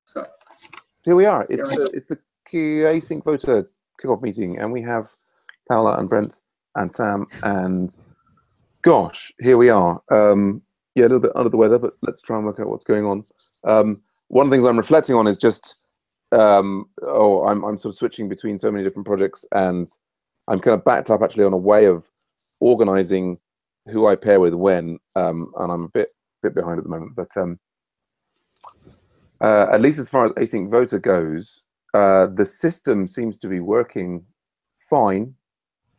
So here we are. It's the AsyncVoter Kick Off meeting, and we have Paola and Brent and Sam, and gosh, here we are. Yeah, a little bit under the weather, but let's try and work out what's going on. One of the things I'm reflecting on is just, I'm sort of switching between so many different projects, and I'm kind of backed up actually on a way of organizing who I pair with when, and I'm a bit behind at the moment, but at least as far as AsyncVoter goes, the system seems to be working fine.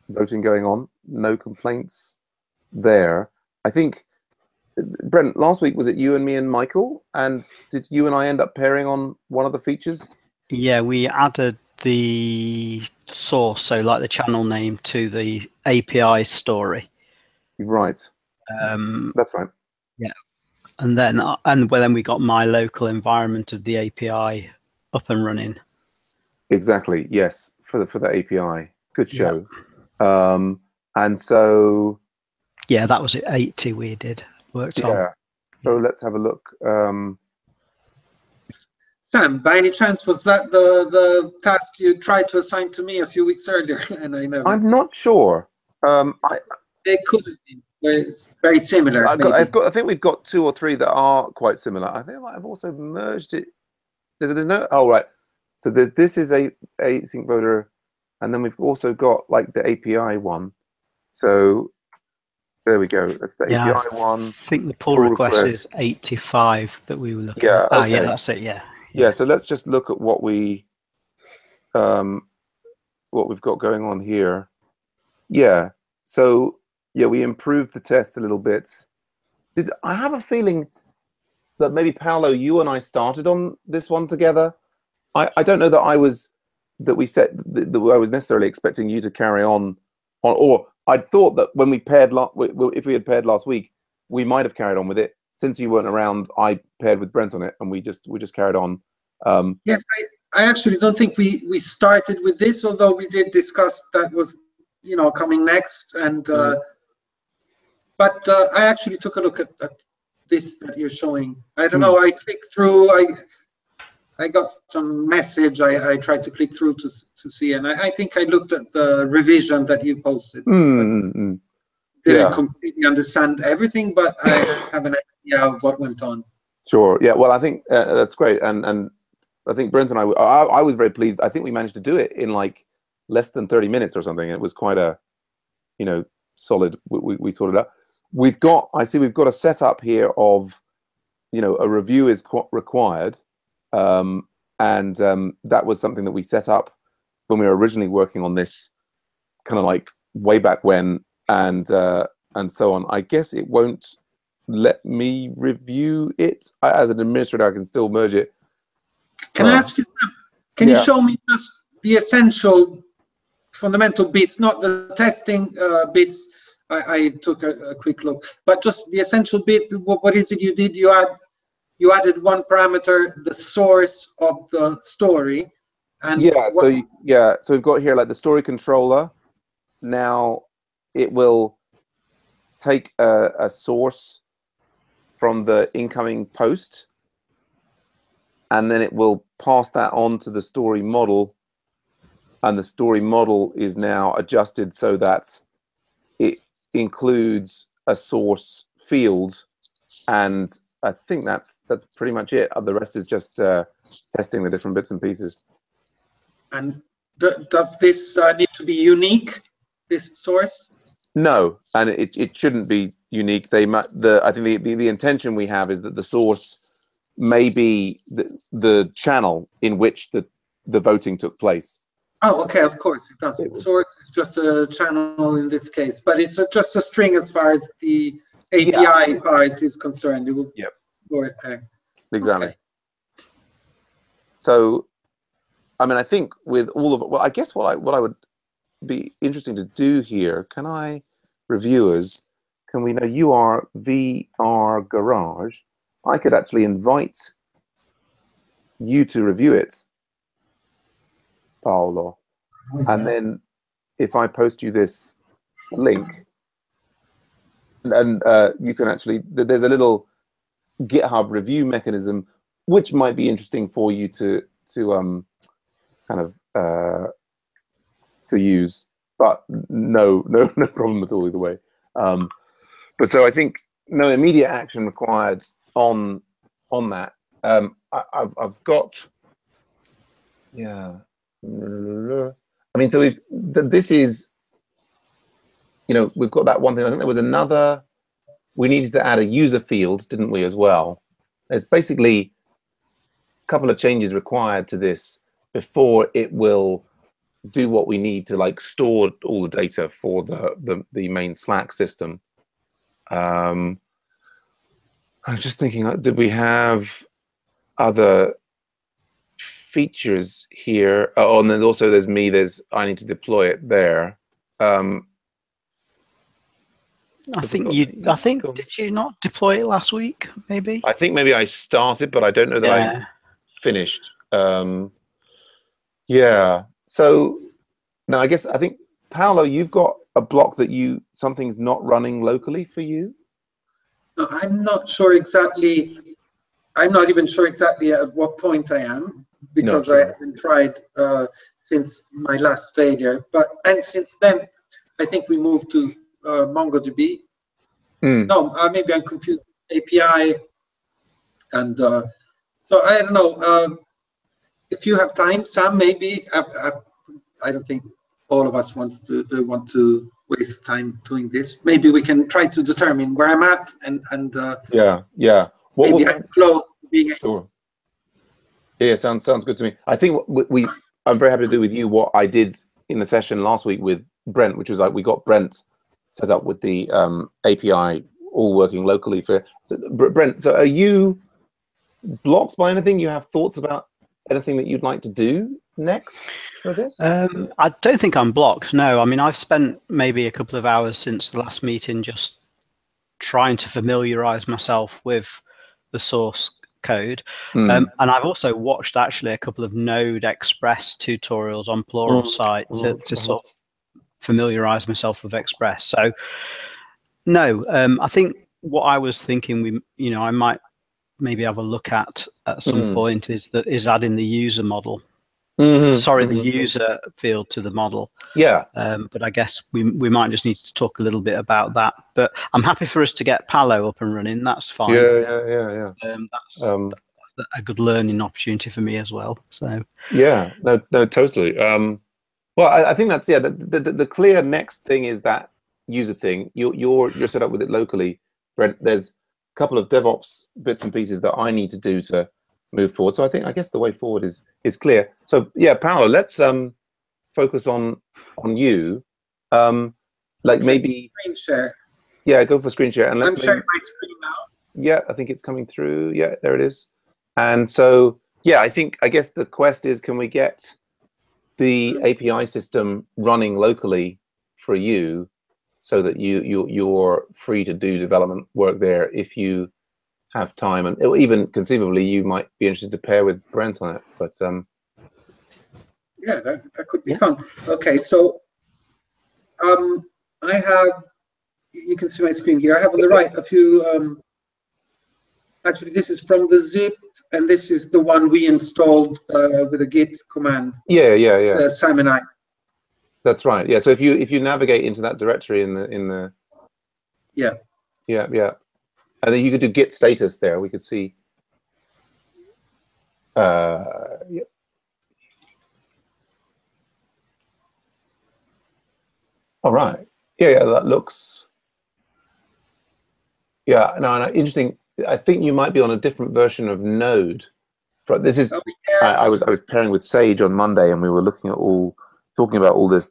Voting going on, no complaints there. I think, Brent, last week, was it you and me and Michael? And did you and I end up pairing on one of the features? Yeah, we added the source, so like the channel name, to the API story. Right. That's right. Yeah, and then we got my local environment of the API up and running. Exactly. Yes, for the API. Good show. Yeah. And so. Yeah, that was at 80 we worked on. So let's have a look. Sam, by any chance, was that the task you tried to assign to me a few weeks earlier, and I never? I'm not sure. It could have been. It's very similar. I think we've got 2 or 3 that are quite similar. I think I might have also merged it. There's no. Oh right. So this is a AsyncVoter, and then we've also got like the API one. So there we go. That's the API one. I think the pull request is 85 that we were looking at. Oh, yeah, that's it. Yeah. So let's just look at what we've got going on here. Yeah. So yeah, we improved the test a little bit. I have a feeling that maybe Paolo, you and I started on this one together. I don't know that I was necessarily expecting you to carry on, or I'd thought that when we paired, if we had paired last week, we might have carried on with it. Since you weren't around, I paired with Brent on it, and we just carried on. Yes, I actually don't think we started with this, although we did discuss that was coming next, and but I actually took a look at this that you're showing. I don't know. I clicked through. I got some message. I tried to click through to see, and I think I looked at the revision that you posted. Didn't completely understand everything, but I have an idea of what went on. Sure. Yeah. Well, I think that's great, and I think Brent and I was very pleased. I think we managed to do it in like less than 30 minutes or something. It was quite a, solid. We sorted out. I see we've got a setup here of, a review is required. And that was something that we set up when we were originally working on this, kind of like way back when, and so on. I guess it won't let me review it as an administrator. I can still merge it. Can I ask you, can you show me just the essential fundamental bits, not the testing bits? I took a quick look, but just the essential bit. What is it you did? You added one parameter, the source of the story, and so we've got here like the story controller. Now it will take a source from the incoming post, and then it will pass that on to the story model, and the story model is now adjusted so that it includes a source field, and I think that's pretty much it. The rest is just testing the different bits and pieces. And does this need to be unique, this source? No, and it shouldn't be unique. I think the intention we have is that the source may be the channel in which the voting took place. Oh, okay, of course it does. Source is just a channel in this case, but it's just a string as far as the API part is concerned. It will store it there. Exactly. Okay. So, I mean, I think with all of it, well, I guess what I would be interesting to do here, reviewers, can we know you are VR Garage? I could actually invite you to review it, Paolo, and then if I post you this link, and you can actually, there's a little GitHub review mechanism which might be interesting for you to kind of to use, but no problem at all either way. But so I think no immediate action required on that. I've got, yeah. I mean, so this is, you know, we've got that one thing. I think there was another. We needed to add a user field, didn't we, as well? There's basically a couple of changes required to this before it will do what we need to, like, store all the data for the main Slack system. I'm just thinking, did we have other features here? Oh, and then also there's I need to deploy it there. I think did you not deploy it last week? Maybe. I think maybe I started, but I don't know that I finished. Yeah. So now I think Paolo, you've got a block that something's not running locally for you. No, I'm not sure exactly. I'm not even sure exactly at what point I am, because I haven't tried since my last failure. And since then, I think we moved to MongoDB. No, maybe I'm confused. API, and so I don't know. If you have time, Sam, maybe I don't think all of us want to waste time doing this. Maybe we can try to determine where I'm at, and yeah. Maybe I'm close to being sure. Yeah, sounds good to me. I think I'm very happy to do with you what I did in the session last week with Brent, which was like we got Brent set up with the API all working locally for Brent. So are you blocked by anything? You have thoughts about anything that you'd like to do next for this? I don't think I'm blocked. No, I mean, I've spent maybe a couple of hours since the last meeting just trying to familiarize myself with the source code. And I've also watched actually a couple of Node Express tutorials on Plural's site to sort of familiarize myself with Express. So no, I think what I was thinking I might maybe have a look at some point is adding the user model. The user field to the model. Yeah. But I guess we might just need to talk a little bit about that. But I'm happy for us to get Palo up and running. That's fine. Yeah. That's a good learning opportunity for me as well. So yeah, no, totally. Well, I think that's the clear next thing is that user thing. You're set up with it locally, Brent. There's a couple of DevOps bits and pieces that I need to do to move forward. So I guess the way forward is clear. So yeah, Paolo, let's focus on you. Like maybe screen share. Yeah, go for screen share, and I'm sharing my screen now. Yeah, I think it's coming through. Yeah, there it is. And so yeah, I guess the quest is, can we get the API system running locally for you, so that you're free to do development work there if you have time, and even conceivably you might be interested to pair with Brent on it. But yeah, that could be fun. Okay, so I have, you can see my screen here. I have on the right a few. Actually, this is from the zip, and this is the one we installed with a Git command. Yeah. Sam and I. That's right. Yeah. So if you navigate into that directory in the yeah. And then you could do git status there. We could see. Yeah. All right. Yeah, that looks. Yeah. No, interesting. I think you might be on a different version of Node. But this is. I was pairing with Sage on Monday, and we were talking about all this.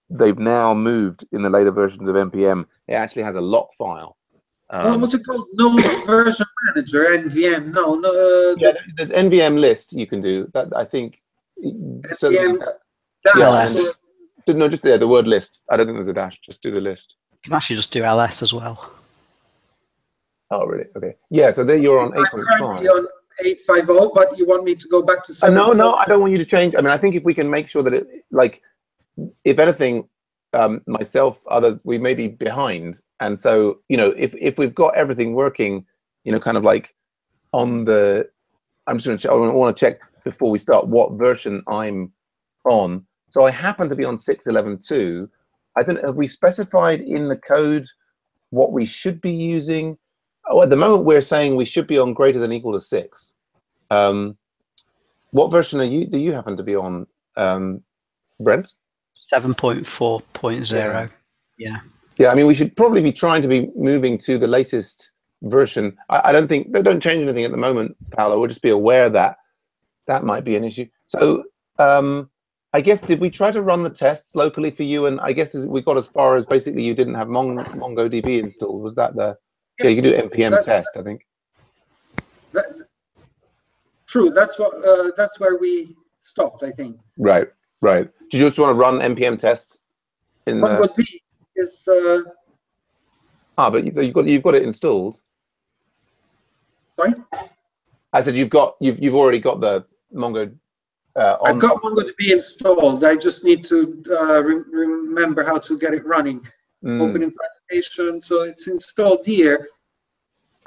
They've now moved in the later versions of NPM. It actually has a lock file. What's it called? No version manager, NVM. No. Yeah, there's NVM list you can do. That I think. NVM dash. No, just the word list. I don't think there's a dash. Just do the list. You can actually just do ls as well. Oh, really? Okay. Yeah. So there you're on 8.5. I'm currently on 8.50, but you want me to go back to 7? No. I don't want you to change. I mean, I think if we can make sure that it, like, if anything, myself, others, we may be behind. And so, if we've got everything working, kind of like on the. I'm just going to check. I want to check before we start what version I'm on. So I happen to be on 6.11.2. I don't. Have we specified in the code what we should be using? Oh, at the moment we're saying we should be on greater than equal to 6. What version do you happen to be on, Brent? 7.4.0. Yeah. Yeah, I mean, we should probably be trying to be moving to the latest version. I don't think they don't change anything at the moment, Paolo. We'll just be aware that that might be an issue. So I guess, did we try to run the tests locally for you? And I guess we got as far as basically you didn't have MongoDB installed. Was that the? Yeah, you can do npm test, I think. True. That's where we stopped, I think. Right. Right. Do you just want to run npm tests in MongoDB is. But you've got it installed. Sorry. I said you've already got the Mongo. I've got MongoDB installed. I just need to remember how to get it running. Opening presentation, so it's installed here.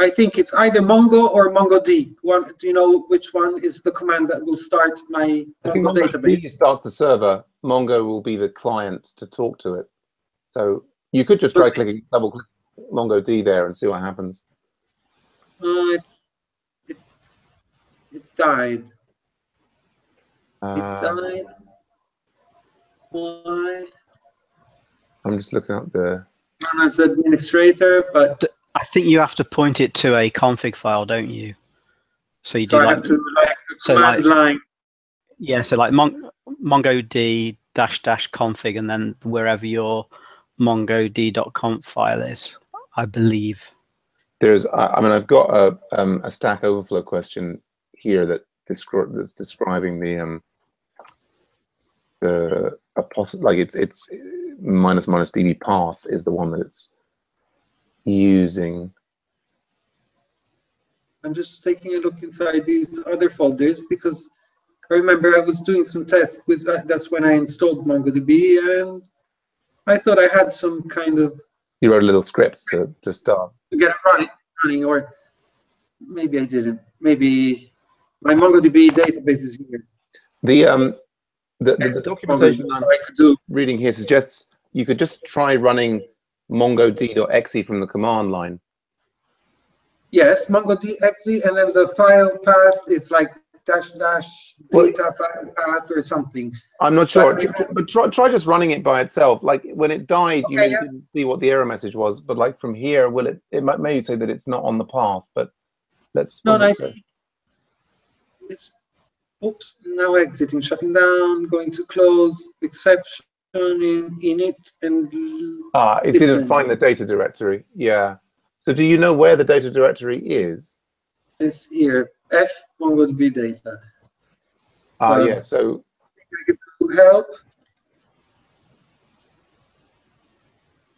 I think it's either Mongo or MongoD. Do you know which one is the command that will start my Mongo database? MongoD starts the server. Mongo will be the client to talk to it. So you could just try clicking, double click MongoD there and see what happens. It died. It died. Why? I'm just looking up the. I'm as administrator, but I think you have to point it to a config file, don't you? So you do I have to command line. Yeah, so like MongoD -- config, and then wherever your MongoD.conf file is, I believe. There's, I mean, I've got a Stack Overflow question here that's describing the like it's minus db path is the one that it's using. I'm just taking a look inside these other folders because I remember I was doing some tests with that's when I installed MongoDB, and I thought I had some kind of. You wrote a little script to start. To get it running, or maybe I didn't. Maybe my MongoDB database is here. The documentation I'm reading here suggests you could just try running mongod.exe from the command line. Yes, MongoD.exe, and then the file path is like -- data file path or something. I'm not sure, but try just running it by itself. Like when it died, you didn't see what the error message was, but like from here, it might maybe say that it's not on the path, but let's. No, I think it's. Oops, now exiting, shutting down, going to close, exception in init, and it didn't find the data directory. Yeah. So do you know where the data directory is? It's here, F MongoDB data. Yeah, so. Help.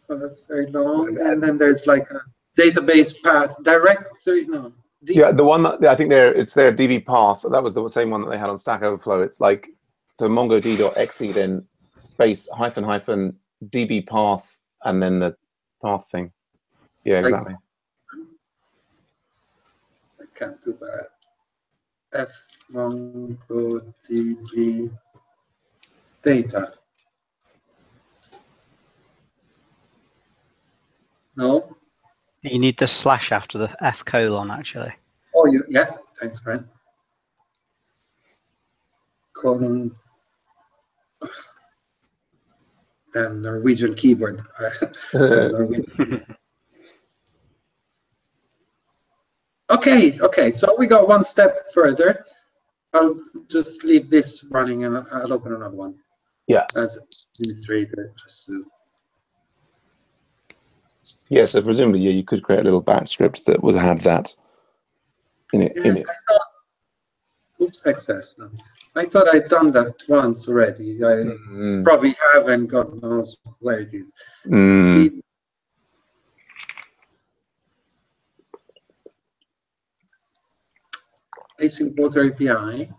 Oh, that's very long. And then there's like a database path directory. No. Yeah, the one that I think it's their DB path. That was the same one that they had on Stack Overflow. It's like, so mongod.exe, then space -- DB path, and then the path thing. Yeah, exactly. I can't do that. F MongoDB data. No. You need the / after the F colon, actually. Oh, yeah. Thanks, Brent. Colon. And Norwegian keyboard. Norwegian. Okay. So we got one step further. I'll just leave this running, and I'll open another one. Yeah. As administrator, just to. Yeah, so presumably, yeah, you could create a little batch script that would have that in it. Yes, I thought, oops, access. No. I thought I'd done that once already. I probably have, and God knows where it is. See, AsyncVoter API.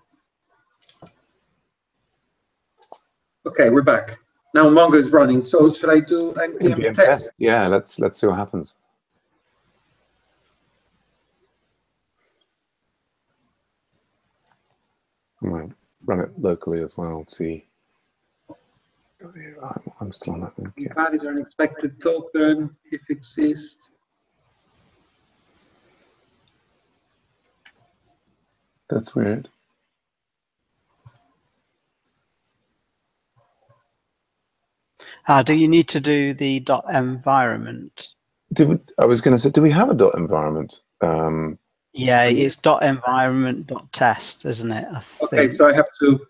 Okay, we're back. Now Mongo is running, so should I do npm test? Yeah, let's see what happens. Right. Run it locally as well. See. I'm still on that one. Yeah. Invalid or unexpected token if exists. That's weird. Do you need to do the .environment? I was going to say, do we have a .environment? Yeah, it's .environment.test, isn't it? I Okay, think. so I have to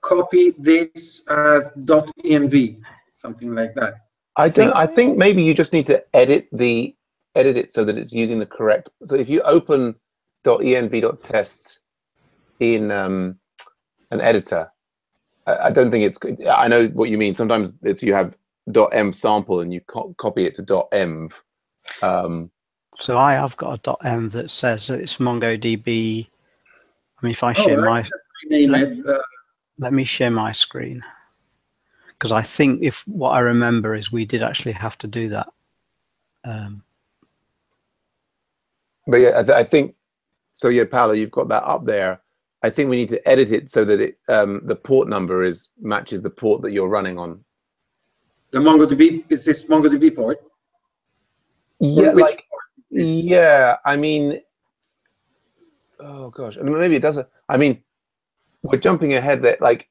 copy this as .env, something like that. I think maybe you just need to edit it so that it's using the correct. So if you open .env.test in an editor, I don't think it's. I know what you mean. Sometimes you have .env sample and you copy it to .env. So I have got a .env that says that it's MongoDB. I mean, if I share let me share my screen, because I think if what I remember is we did actually have to do that. But yeah, I think so. Yeah, Paolo, you've got that up there. I think we need to edit it so that it the port number matches the port that you're running on. The MongoDB, is this MongoDB port? Yeah, yeah. I mean, oh gosh, I mean, maybe it doesn't. I mean, we're jumping ahead there. Like,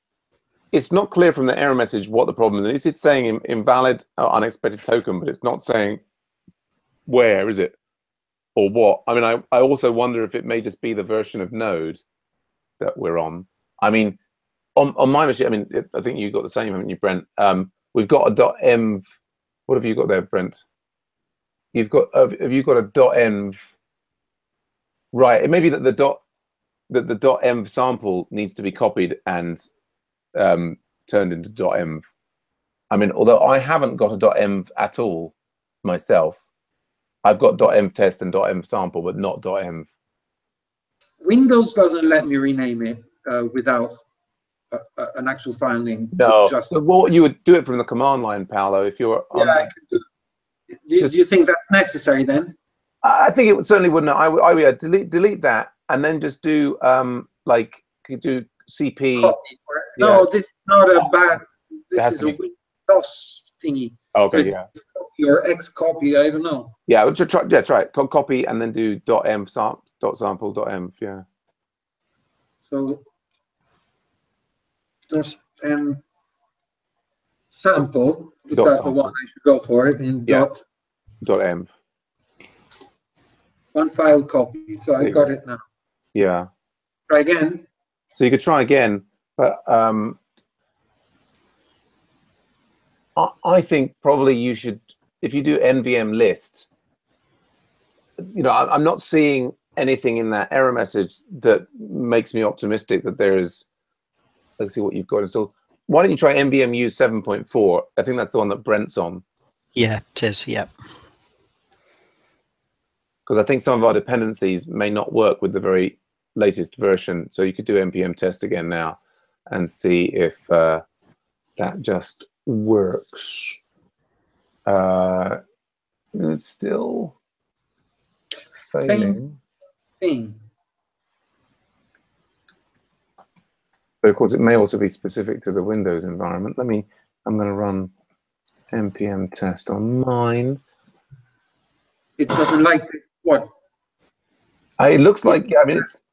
it's not clear from the error message what the problem is. It's saying invalid or unexpected token, but it's not saying where, is it? Or what? I mean, I also wonder if it may just be the version of Node that we're on. I mean, on my machine, I mean, I think you got the same, haven't you, Brent? We've got a .env. What have you got there, Brent? You've got have you got a .env? Right. It may be that the .env sample needs to be copied and turned into .env. I mean, although I haven't got a .env at all myself, I've got .env test and .env sample, but not .env. Windows doesn't let me rename it without an actual file name. No. So what you would do it from the command line, Paolo, if you're on. Yeah, I can do. Do you think that's necessary then? I think it certainly wouldn't. I would delete that and then just do like you do CP. Copy. No, this is not a bad. This is a Windows thingy. Okay, so it's copy or X copy. I don't know. Yeah, we'll try. Yeah, try it. Copy and then do .env sample .env. Yeah. So .env sample, is that the one I should go for in .env. One file copy. So I got it now. Yeah. Try again. So you could try again, but I think probably you should, if you do nvm list, you know, I'm not seeing anything in that error message that makes me optimistic that there is. Let's see what you've got installed. Why don't you try nvm use 7.4? I think that's the one that Brent's on. Yeah, it is. Yep. Because I think some of our dependencies may not work with the very latest version. So you could do npm test again now and see if that just works. It's still failing. Thing. But of course, it may also be specific to the Windows environment. I'm going to run npm test on mine. It doesn't like what? It looks like, I mean, it's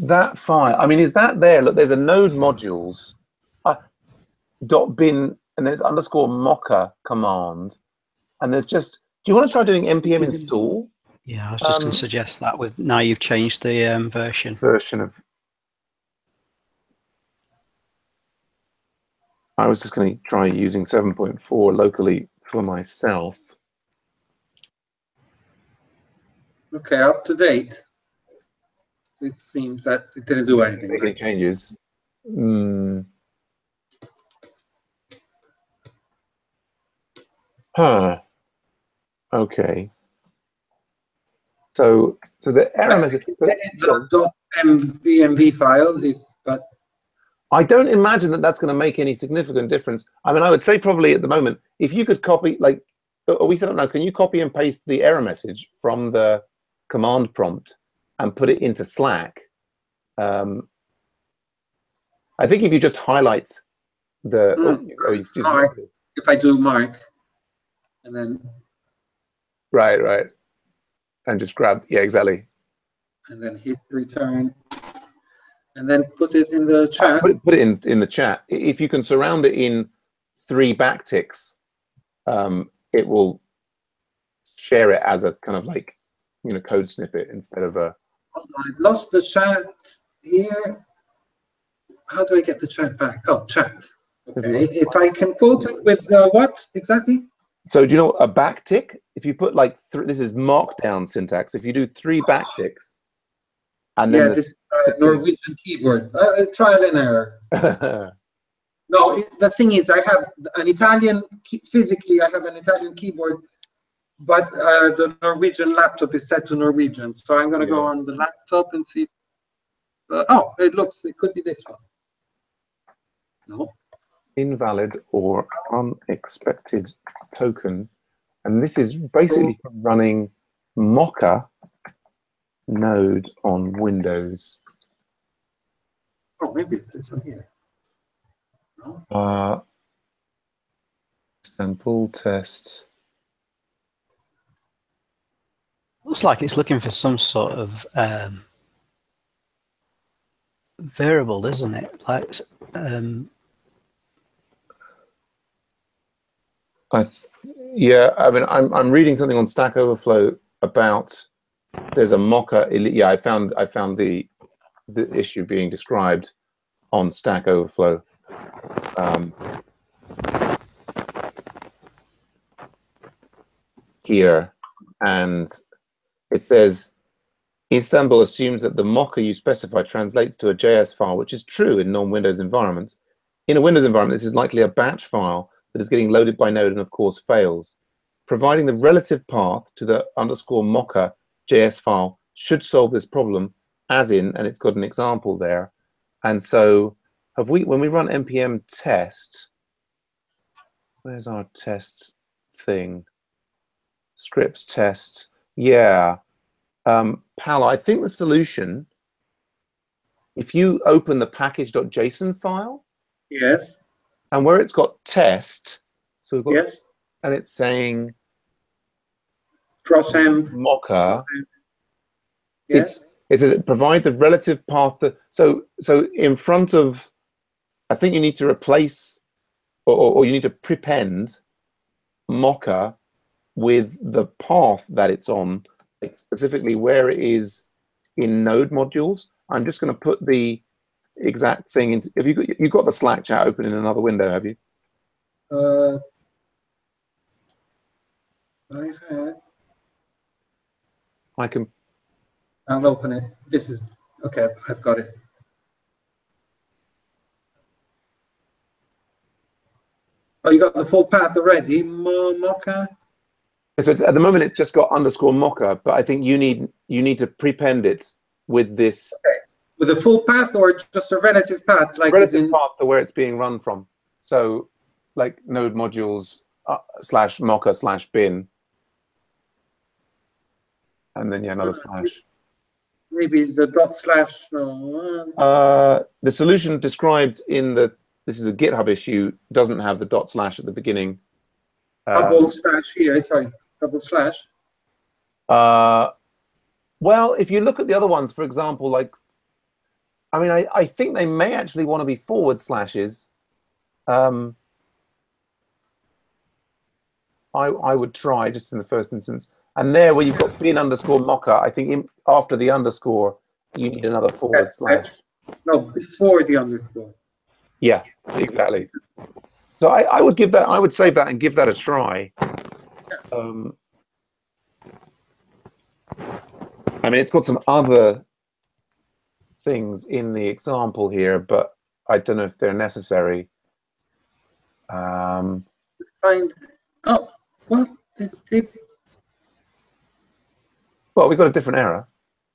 that file. I mean, is that there? Look, there's a node modules .bin and then it's _mocha command. And there's just, do you want to try doing npm install? Yeah, I was just going to suggest that with now you've changed the version. Version of. I was just going to try using 7.4 locally for myself. Okay, up to date. It seems that it didn't do anything. Make any changes. Huh. Okay. So the error message. The .env file, but I don't imagine that that's going to make any significant difference. I mean, I would say probably at the moment, if you could copy, like, we set up now, can you copy and paste the error message from the command prompt and put it into Slack? I think if you just highlight the mark, if I do mark, and then right, and just grab, yeah, exactly, and then hit return, and then put it in the chat. Put it in the chat. If you can surround it in 3 backticks, it will share it as a kind of like, you know, code snippet instead of a. I lost the chat here. How do I get the chat back? Oh, chat. Okay. If I can quote it with what exactly? So do you know a backtick? If you put like this is markdown syntax. If you do 3 backticks, and then this Norwegian keyboard, trial and error. No, the thing is, I have an Italian physically. I have an Italian keyboard, but the Norwegian laptop is set to Norwegian. So I'm going to go on the laptop and see. Oh, it could be this one. No. Invalid or unexpected token, and this is basically from running Mocha node on Windows. Oh, maybe it's this one here. No. And pull test. Looks like it's looking for some sort of variable, doesn't it? Like yeah, I mean, I'm reading something on Stack Overflow about there's a Mocha. Yeah, I found the issue being described on Stack Overflow. Here, and it says Istanbul assumes that the Mocha you specify translates to a JS file, which is true in non-Windows environments. In a Windows environment, this is likely a batch file that is getting loaded by node and of course fails. Providing the relative path to the _Mocha JS file should solve this problem, as in, and it's got an example there. And so when we run npm test, where's our test thing? Scripts test, yeah. Paolo, I think the solution, if you open the package.json file, yes, and where it's got test, so we've got, yes, and it's saying cross-hem Mocha, yes. It says provide the relative path. So in front of, I think you need to replace, or you need to prepend Mocha with the path that it's on, like specifically where it is in node modules. I'm just going to put the exact thing into. Have you've got the Slack chat open in another window? Have you? I have. I can. I'll open it. This is okay. I've got it. Oh, you got the full path already, Mocha. So at the moment, it's just got _Mocha, but I think you need to prepend it with this. Okay. With a full path or just a relative path, like relative path to where it's being run from. So, like node modules / Mocha / bin, and then another slash. Maybe the /. No. The solution described in this is a GitHub issue, doesn't have the / at the beginning. Double slash here. Sorry. Double slash. Well, if you look at the other ones, for example, like, I mean, I think they may actually want to be forward slashes. I would try just in the first instance. And there, where you've got bin _Mocha, I think after the underscore, you need another forward slash. No, before the underscore. Yeah, exactly. So I would give that. I would save that and give that a try. Yes. I mean, it's got some other things in the example here, but I don't know if they're necessary. Find. Oh, what? Well, we've got a different error.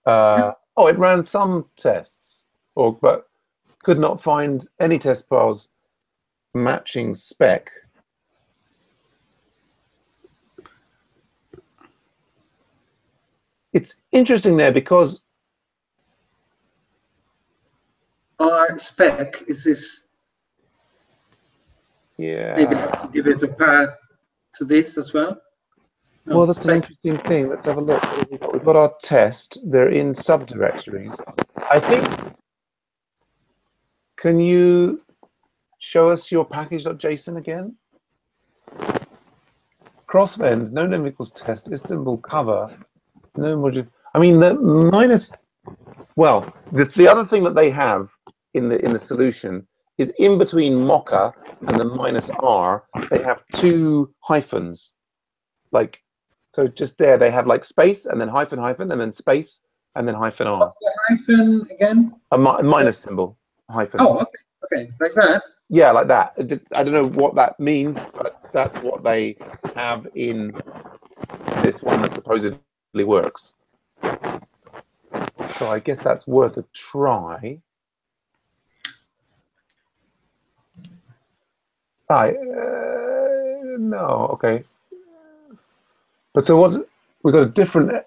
Oh, it ran some tests, but could not find any test files matching spec. It's interesting there because our spec is this. Yeah. Maybe I have to give it a path to this as well. No, Well, that's spec. an interesting thing. Let's have a look. We've got our test. They're in subdirectories. I think. Can you show us your package.json again? Crossvend, no name equals test, Istanbul cover, no module. I mean, the minus. Well, the other thing that they have in the solution is in between mocha and the minus R, they have two hyphens. Like, so just there, they have like space and then hyphen, hyphen, and then space and then hyphen R. What's the hyphen again? A minus symbol, hyphen. Oh, okay, okay, like that. Yeah, like that. I don't know what that means, but that's what they have in this one that supposedly works. So I guess that's worth a try. No, okay. But so what's we got a different?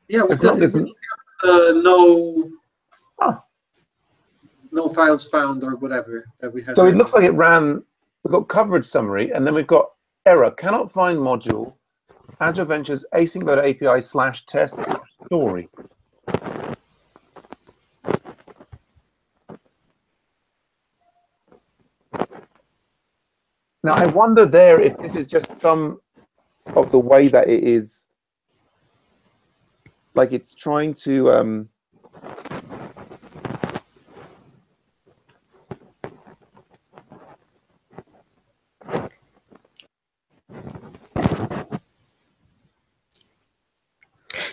Yeah, it's not different. No files found or whatever that we had. So it looks like it ran. We've got coverage summary, and then we've got error. Cannot find module. Agile Ventures AsyncVoter API /test/story. Now I wonder there if this is just some of the way that it is, like it's trying to.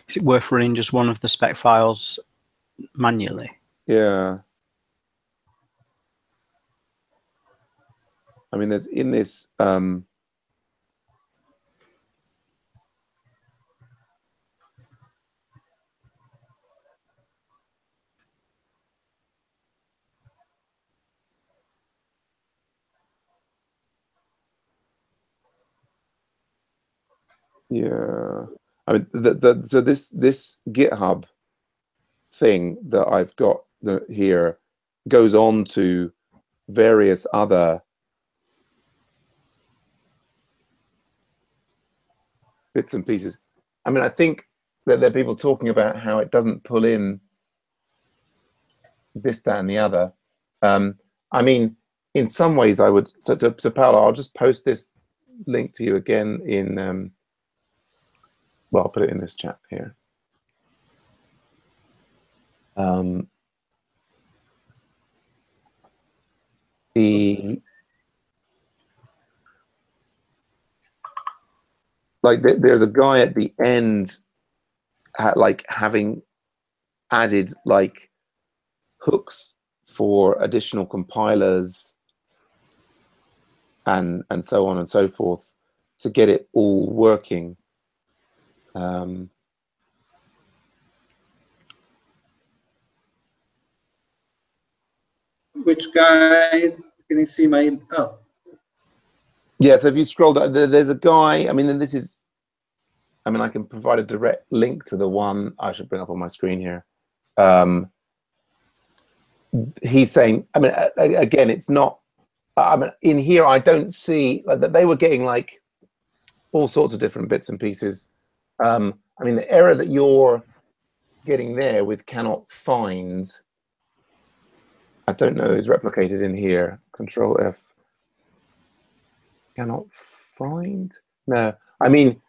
Is it worth running just one of the spec files manually? Yeah. I mean, there's in this. Yeah, I mean, so this GitHub thing that I've got here goes on to various other bits and pieces. I mean, I think that there are people talking about how it doesn't pull in this, that, and the other. I mean, in some ways, I would. So Paolo, I'll just post this link to you again in. Well, I'll put it in this chat here. There's a guy at the end, like having added like hooks for additional compilers and so on and so forth to get it all working. Which guy? Can you see my? Oh. Yeah. So if you scroll down, there's a guy. I mean, this is. I mean, I can provide a direct link to the one I should bring up on my screen here. He's saying. I mean, again, it's not. I mean, in here, I don't see that they were getting like all sorts of different bits and pieces. I mean, the error that you're getting there with cannot find, I don't know, is replicated in here. Control F. Cannot find? No. I mean,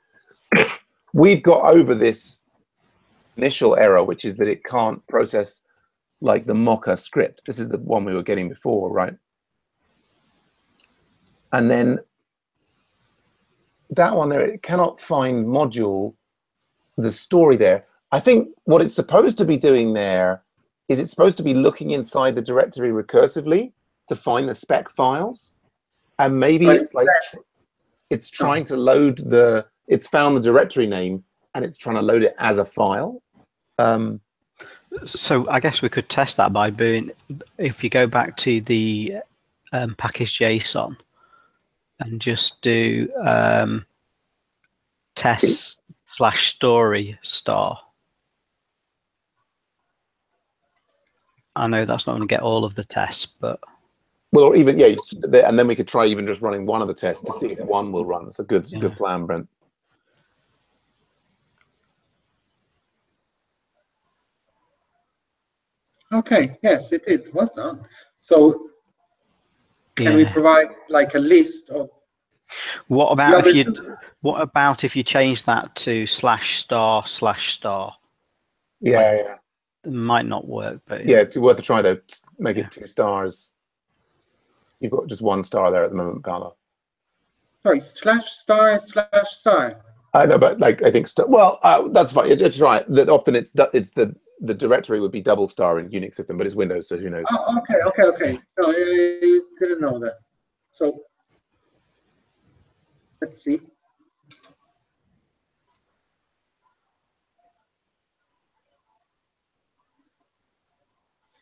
we've got over this initial error, which is that it can't process like the Mocha script. This is the one we were getting before, right? And then that one there, it cannot find module, the story there. I think what it's supposed to be doing there is it's supposed to be looking inside the directory recursively to find the spec files. And maybe it's like, it's trying to load it's found the directory name and it's trying to load it as a file. So I guess we could test that by doing, if you go back to the package JSON and just do test/story star. I know that's not going to get all of the tests, but well, or even and then we could try even just running one of the tests to see if one will run. It's a good plan, Brent. Okay. Yes, it did. Well done. So, can we provide like a list of? What about if you change that to /star/star? Yeah. It might not work, but yeah, it's worth a try to make it 2 stars. You've got just 1 star there at the moment, Paolo. Sorry, /star/star. I know, but like I think well, that's fine. Just try it. That often it's the directory would be double star in Unix system, but it's Windows, so who knows? Oh, okay. No, I didn't know that. So let's see.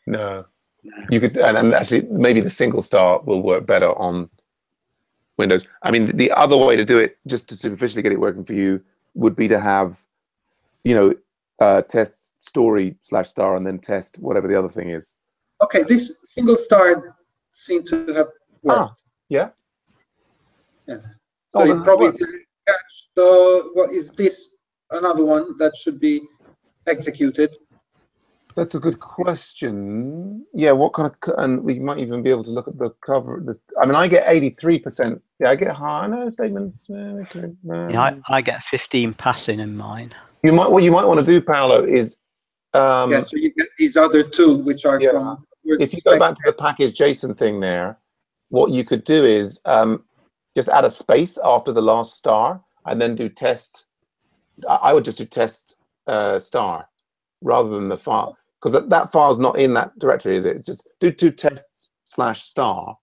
No, you could, and actually maybe the single star will work better on Windows. I mean, the other way to do it, just to superficially get it working for you, would be to have, test story /star and then test whatever the other thing is. Okay, this single star seemed to have worked. Yeah. Yes. So you probably didn't catch what is this? Another one that should be executed. That's a good question. Yeah, what kind of, and we might even be able to look at the cover. I mean, I get 83%. Yeah, I get higher statements. Yeah, I get 15 passing in mine. What you might want to do, Paolo, is yeah. So you get these other 2, which are from. If you go back to the package JSON thing there, what you could do is just add a space after the last star, and then do test. I would just do test star rather than the file, because that file's not in that directory, is it? It's just do tests /star.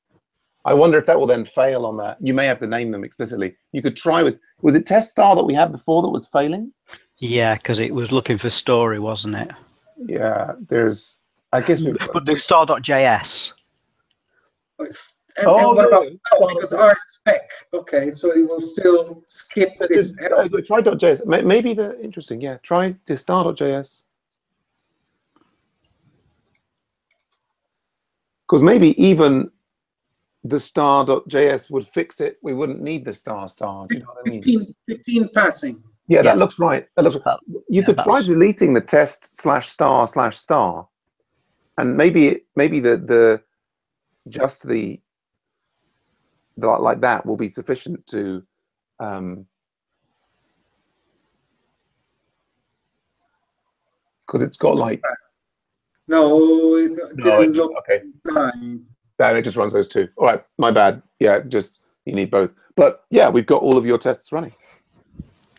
I wonder if that will then fail on that. You may have to name them explicitly. You could try with, was it test star that we had before that was failing? Yeah, because it was looking for story, wasn't it? Yeah, there's, I guess we've got... But the star.js. And what about because our spec? Okay, so it will still skip this. Try .js. Maybe the interesting. Yeah, try the star.js. Because maybe even the star.js would fix it. We wouldn't need the star. Do you know what I mean? 15 passing. Yeah, that looks right. That looks. You could try deleting the test /star/star, and maybe the just the like that will be sufficient to. Because it's got like. No, it didn't look okay. Then it just runs those 2. All right, my bad. Yeah, just you need both. But yeah, we've got all of your tests running.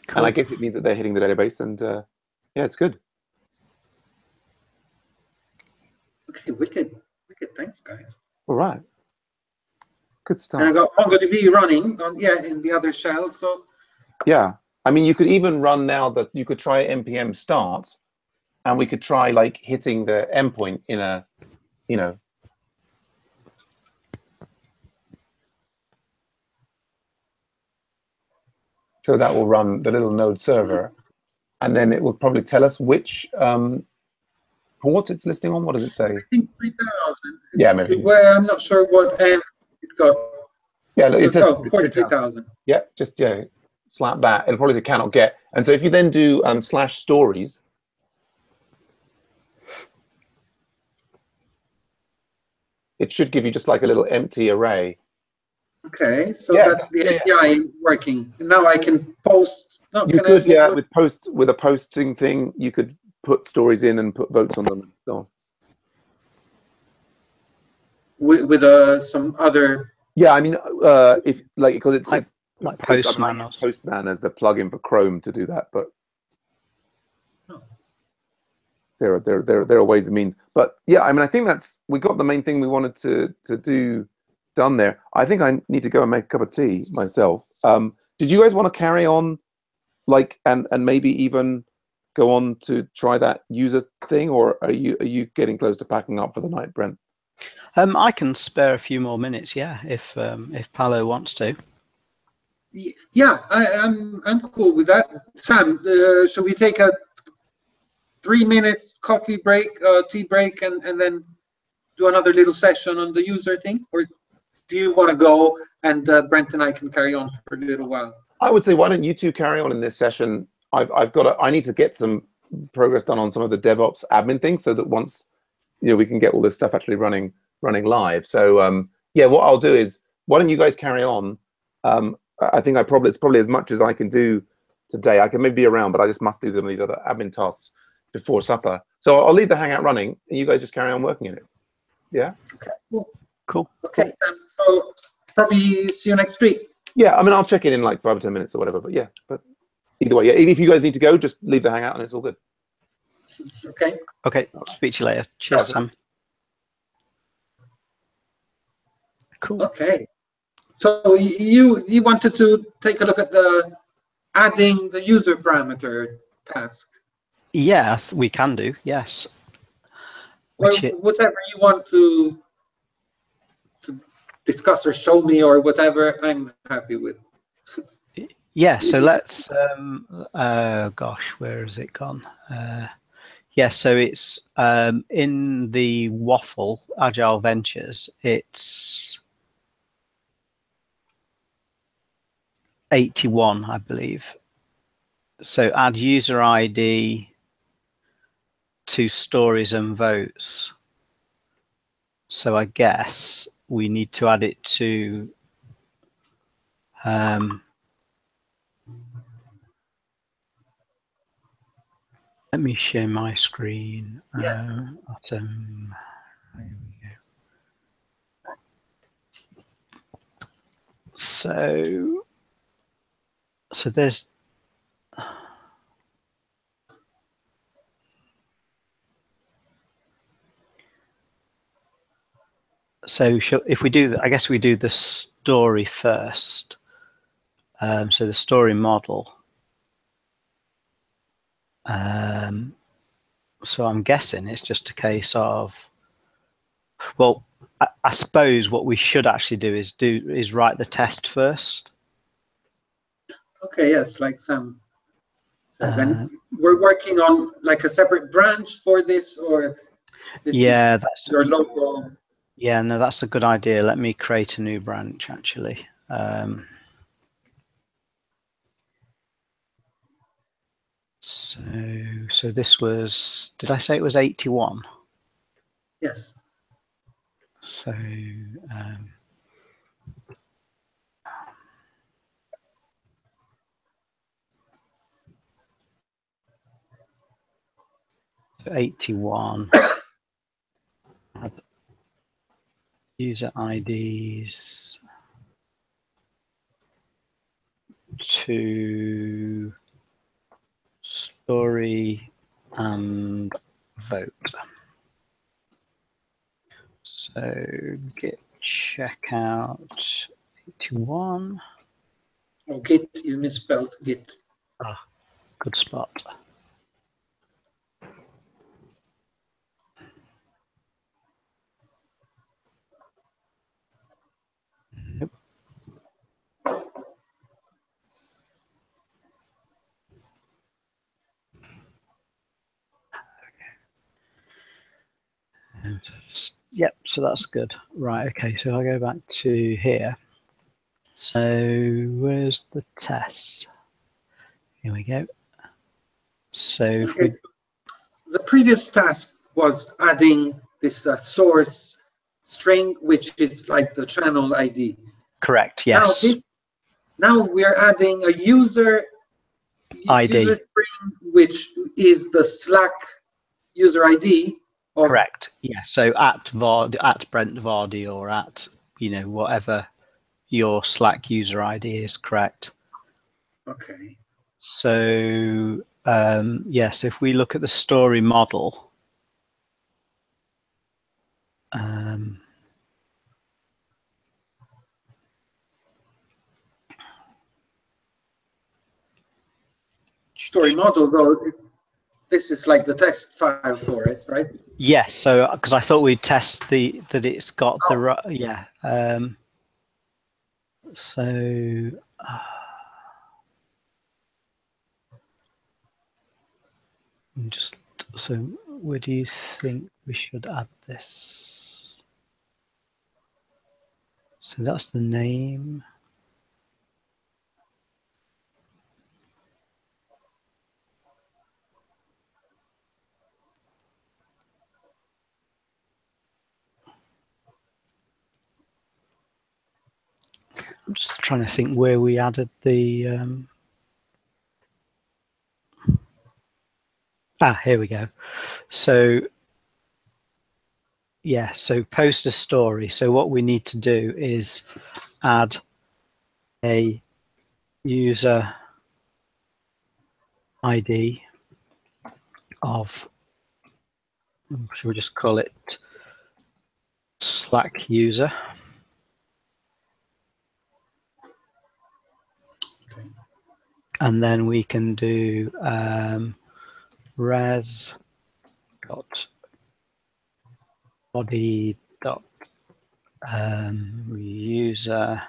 Cool. And I guess it means that they're hitting the database, and yeah, it's good. Okay, wicked. Thanks, guys. All right. Good stuff. And I got MongoDB running on in the other shell. So yeah, I mean, you could even run now that you could try npm start, and we could try like hitting the endpoint in a, So that will run the little node server, and then it will probably tell us which port it's listing on. What does it say? I think 3000. Yeah, maybe. Well, I'm not sure what it got. Yeah, look, it says 43,000. Yeah, just slap that. It'll probably say cannot get. And so if you then do /stories, it should give you just like a little empty array. Okay, so that's the API working. Now I can post. No, you could, with a posting thing, you could put stories in and put votes on them and so on. With some other. Yeah, I mean, if like because it's like Postman. Postman as the plugin for Chrome to do that, but there are ways and means. But yeah, I mean, I think we got the main thing we wanted to do done there. I think I need to go and make a cup of tea myself. Did you guys want to carry on, like, and maybe even go on to try that user thing, or are you getting close to packing up for the night, Brent? I can spare a few more minutes, if Paolo wants to. Yeah, I'm cool with that. Sam, should we take a 3 minutes coffee break, tea break, and then do another little session on the user thing, or do you want to go and Brent and I can carry on for a little while? I would say, why don't you two carry on in this session? I need to get some progress done on some of the DevOps admin things, so that once we can get all this stuff actually running live. So yeah, what I'll do is, why don't you guys carry on? I think it's probably as much as I can do today. I can maybe be around, but I just must do some of these other admin tasks before supper. So I'll leave the Hangout running, and you guys just carry on working in it. Yeah. Okay. Cool. Okay, Sam. So probably see you next week. Yeah, I mean, I'll check in like 5 or 10 minutes or whatever. But yeah, but either way, yeah. If you guys need to go, just leave the Hangout, and it's all good. Okay. Okay. I'll speak to you later. Cheers, Sam. Cool. Okay. So you wanted to take a look at the adding the user parameter task. Yeah, we can do. Yes. Or whatever you want to discuss or show me or whatever, I'm happy with. Yeah. So let's. Gosh, where has it gone? Yeah. So it's in the Waffle Agile Ventures. It's 81, I believe. So add user ID to stories and votes. So I guess we need to add it to let me share my screen. Yes. There we go. So there's if we do, I guess we do the story first. So the story model. So I'm guessing it's just a case of, well, I suppose what we should actually do is write the test first. Okay. Yes, like Sam says, and we're working on like a separate branch for this, or this yeah, is that's your local. Yeah, no, that's a good idea. Let me create a new branch actually. So this was, did I say it was 81? Yes. So 81. Add user IDs to story and vote. So git checkout 81. Oh, Git, you misspelled Git. Ah, good spot. Nope. Yep, so that's good. Right, okay, so I'll go back to here. So where's the test? Here we go. So if we, the previous task was adding this source string, which is like the channel ID. correct, yes. Now we're adding a user ID. string, which is the Slack user ID. Correct. Yeah. So at Brent Vardy or at whatever your Slack user ID is, correct. Okay. So yes, if we look at the story model, story model, though, this is like the test file for it, right? yes. So because I thought we'd test that it's got the yeah. So just so where do you think we should add this? So that's the name. I'm just trying to think where we added the. Here we go. So yeah, so post a story. So what we need to do is add a user ID of, should we just call it Slack user? Okay. And then we can do res dot body dot user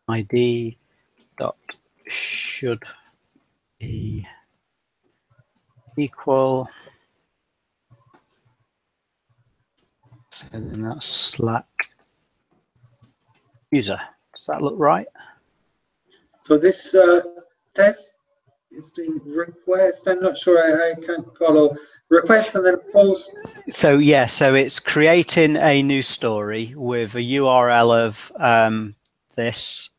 ID dot should be equal. So then that's Slack user. Does that look right? So this test is doing request. I'm not sure. I can't follow request and then post. So yeah, so it's creating a new story with a URL of this.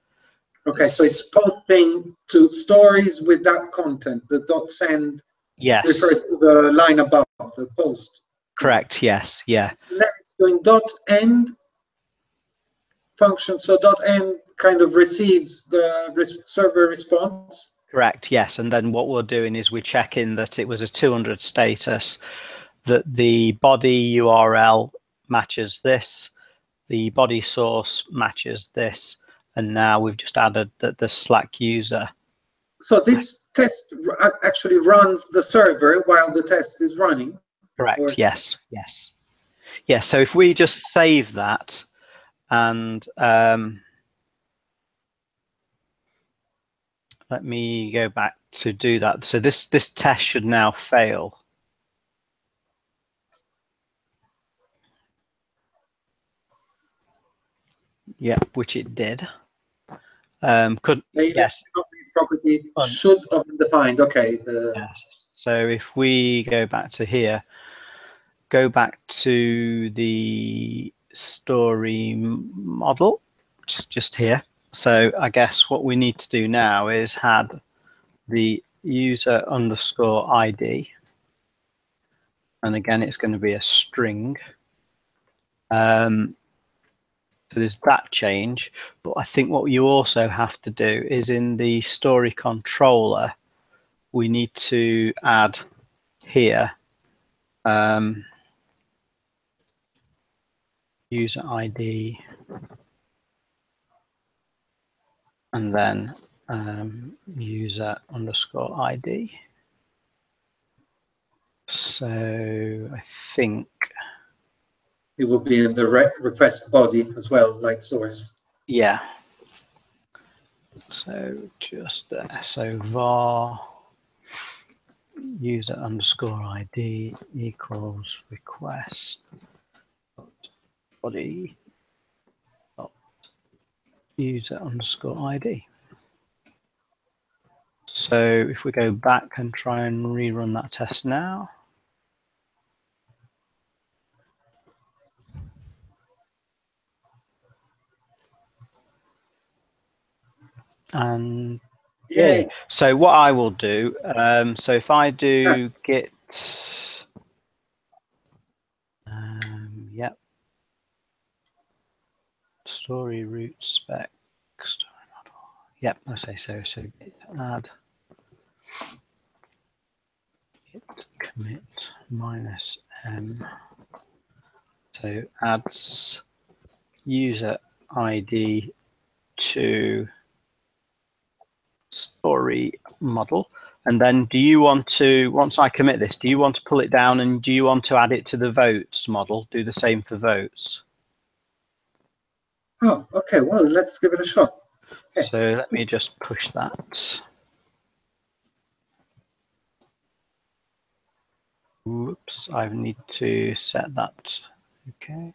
Okay, so it's posting to stories with that content. The dot send Yes. refers to the line above the post. Correct. Yes. Yeah. Then it's doing dot end function. So dot end kind of receives the server response. Correct. Yes. And then what we're doing is we're checking that it was a 200 status, that the body URL matches this, the body source matches this, and now we've just added that the Slack user. So this test actually runs the server while the test is running. Correct. Or... Yes. Yes. Yes. So if we just save that and let me go back to do that. So this test should now fail. Yep, which it did. Yes. Property should have been defined. Okay. Yes. So if we go back to here, go back to the story model, just here. So I guess what we need to do now is add the user underscore ID. And again, it's going to be a string. So there's that change, but I think what you also have to do is in the story controller, we need to add here user ID and then user underscore ID. So I think it will be in the request body as well, like source. Yeah. So just there. So var user underscore ID equals request body user underscore ID. So if we go back and try and rerun that test now. And yay. So what I will do, so if I do git, yep, story root spec, story model. Yep, I say so. So git add git commit -m. So adds user ID to story model. And then do you want to, once I commit this, do you want to pull it down and do you want to add it to the votes model? Do the same for votes. Oh, okay. Well, let's give it a shot. Okay. So let me just push that. Whoops, I need to set that. Okay.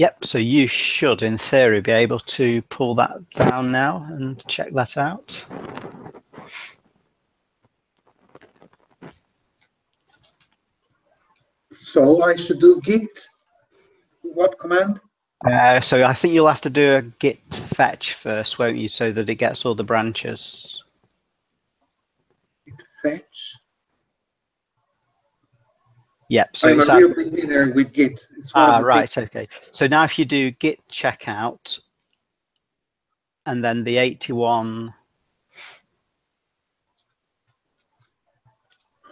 Yep, so you should, in theory, be able to pull that down now and check that out. So I should do git, what command? So I think you'll have to do a git fetch first, won't you, so that it gets all the branches. Git fetch. Yep. So I'm it's a real beginner with git. It's one of the right. things. Okay. So now if you do git checkout, and then the 81.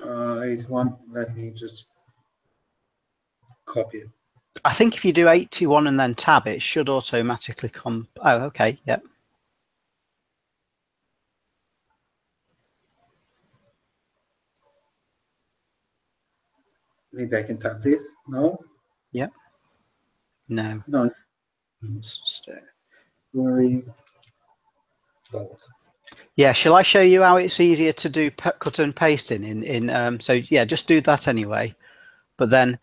81. Let me just copy it. I think if you do 81 and then tab, it should automatically come. Oh, okay. Yep. Maybe I can tap this. No. Yep. No. No. Sorry. Yeah, shall I show you how it's easier to do cut and pasting in so yeah, just do that anyway. But then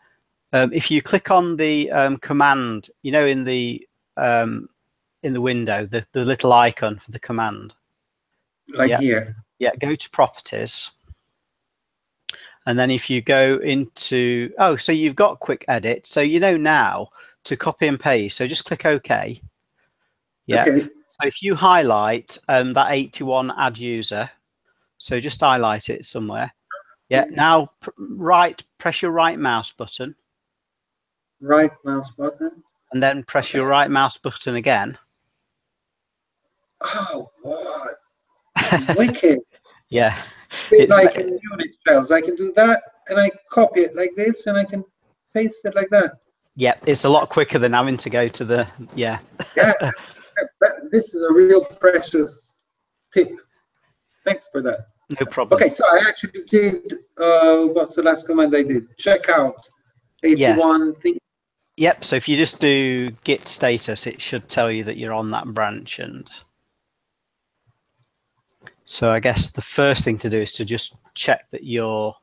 if you click on the command, you know, in the window, the little icon for the command. Like here. Yeah, go to properties. And then if you go into, oh, so you've got quick edit. So you know now to copy and paste. So just click OK. Yeah. Okay. So if you highlight that 81 add user, so just highlight it somewhere. Yeah. Now press your right mouse button. Right mouse button. And then press your right mouse button again. Oh, what? Wicked. Yeah. Bit like in unit files. I can do that and I copy it like this and I can paste it like that. Yeah, it's a lot quicker than having to go to the, yeah. Yeah, this is a real precious tip. Thanks for that. No problem. Okay, so I actually did, what's the last command I did? Checkout 81 thing. Yep, so if you just do git status, it should tell you that you're on that branch. And so I guess the first thing to do is to just check that your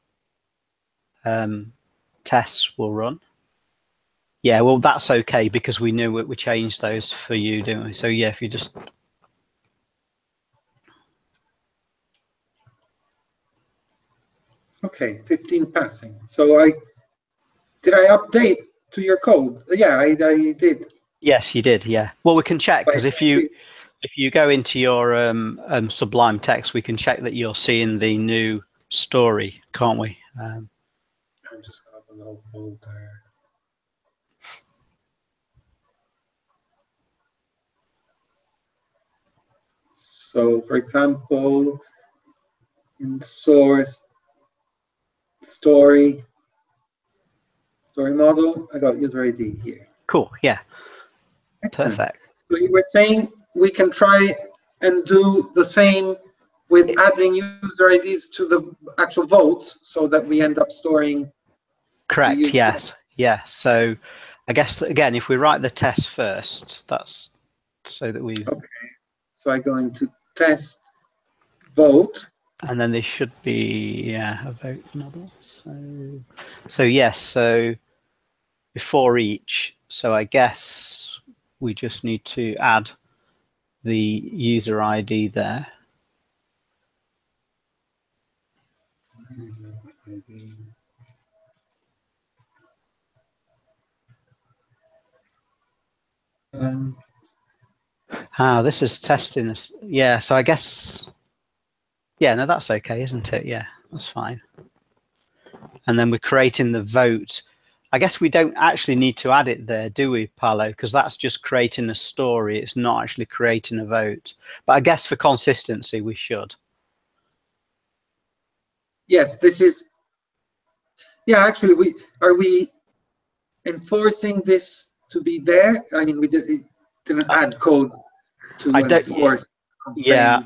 tests will run. Yeah, well, that's okay because we knew we changed those for you, didn't we? So yeah, if you just. Okay, 15 passing. So did I update to your code? Yeah, I did. Yes, you did. Yeah. Well, we can check because if you go into your Sublime text, we can check that you're seeing the new story, can't we? I'm just gonna have a little folder. So, for example, in source story model, I got user ID here. Cool. Yeah. Excellent. Perfect. So you were saying we can try and do the same with adding user IDs to the actual votes so that we end up storing. Correct. Yes. Yeah. So I guess, again, if we write the test first, that's so that we. Okay. So I go into test vote. And then there should be a vote model. So yes. So before each. So I guess we just need to add the user ID there. This is testing. Yeah, so I guess, yeah, no, that's okay, isn't it? Yeah, that's fine. And then we're creating the vote. I guess we don't actually need to add it there, do we, Paolo? Because that's just creating a story. It's not actually creating a vote. But I guess for consistency, we should. Yes, this is. Yeah, actually, are we enforcing this to be there? I mean, we didn't add code to enforce. Yeah,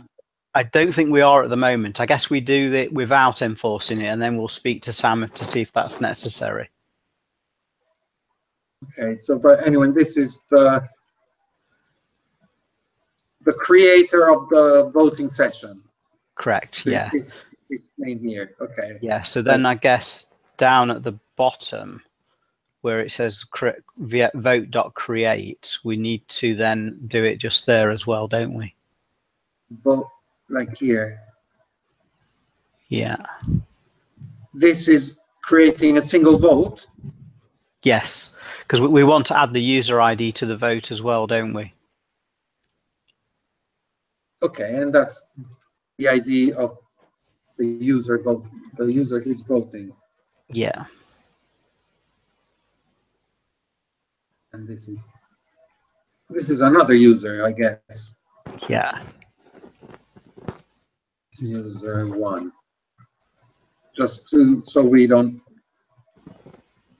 I don't think we are at the moment. I guess we do it without enforcing it, and then we'll speak to Sam to see if that's necessary. Okay, so but anyway, this is the creator of the voting session. Correct. Yeah. This name here. Okay. Yeah. So then I guess down at the bottom, where it says vote.create, we need to then do it just there as well, don't we? Vote like here. Yeah. This is creating a single vote. Yes, because we want to add the user ID to the vote as well, don't we? Okay, and that's the ID of the user vote, the user who's voting. Yeah. And this is another user, I guess. Yeah. User 1. Just so we don't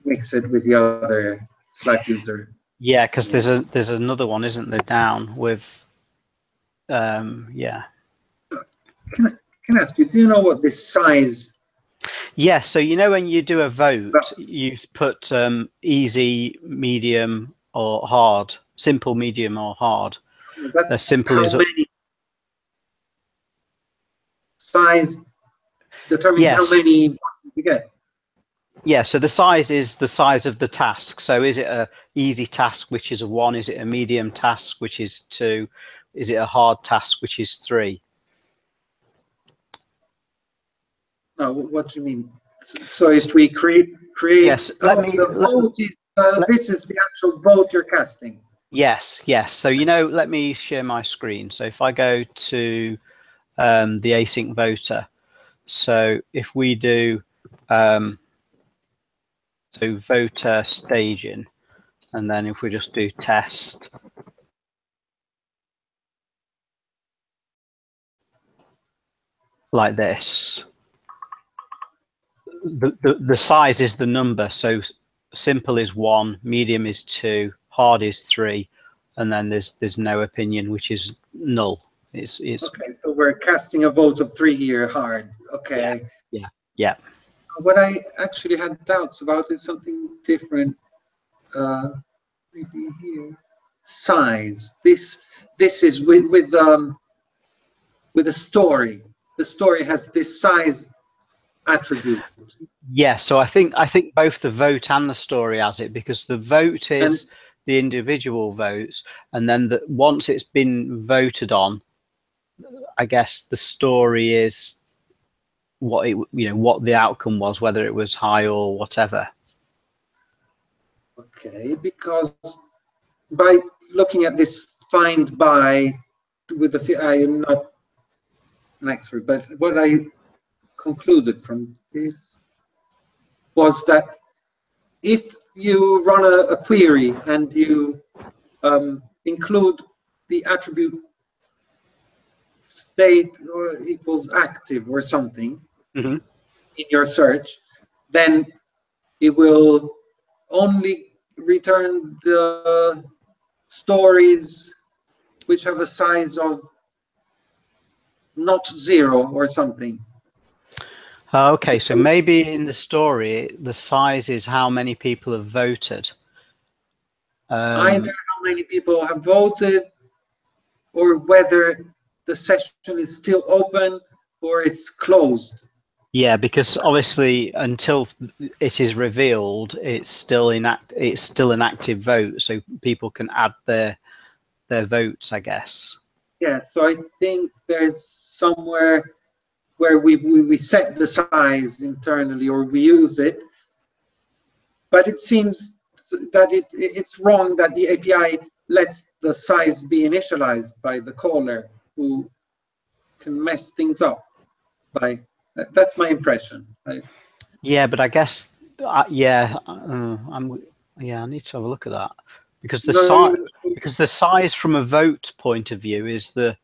mix it with the other Slack user. Yeah, because there's another one, isn't there, down with yeah. Can I ask you, do you know what this size? Yeah, so you know when you do a vote, you put easy, medium, or hard. Simple, medium, or hard. That's simple how is many size determines yes. how many you get. Yeah, so the size is the size of the task. So is it a easy task, which is a 1? Is it a medium task, which is 2? Is it a hard task, which is 3? No, what do you mean? So if we create yes, this is the actual vote you're casting. Yes. So let me share my screen. So if I go to the async voter, so if we do so voter staging, and then if we just do test, like this, the size is the number. So simple is 1, medium is 2, hard is 3, and then there's no opinion, which is null. It's okay. So we're casting a vote of 3 here, hard. Okay. Yeah. What I actually had doubts about is something different. Maybe here, size. This is with a story. The story has this size attribute. Yeah, so I think both the vote and the story has it, because the vote is the individual votes, and then once it's been voted on, I guess the story is what what the outcome was, whether it was high or whatever. Okay, because by looking at this find by with the I am not an expert, but what I concluded from this was that if you run a query and you include the attribute state or equals active or something in your search, then it will only return the stories which have a size of not 0 or something. Okay, so maybe in the story, the size is how many people have voted. Either how many people have voted, or whether the session is still open or it's closed. Yeah, because obviously until it is revealed, it's still an active vote, so people can add their votes, I guess. Yeah, so I think there's somewhere where we set the size internally, or we use it, but it seems that it's wrong that the API lets the size be initialized by the caller, who can mess things up. That's my impression. Yeah, but I guess I need to have a look at that, because the size from a vote point of view is the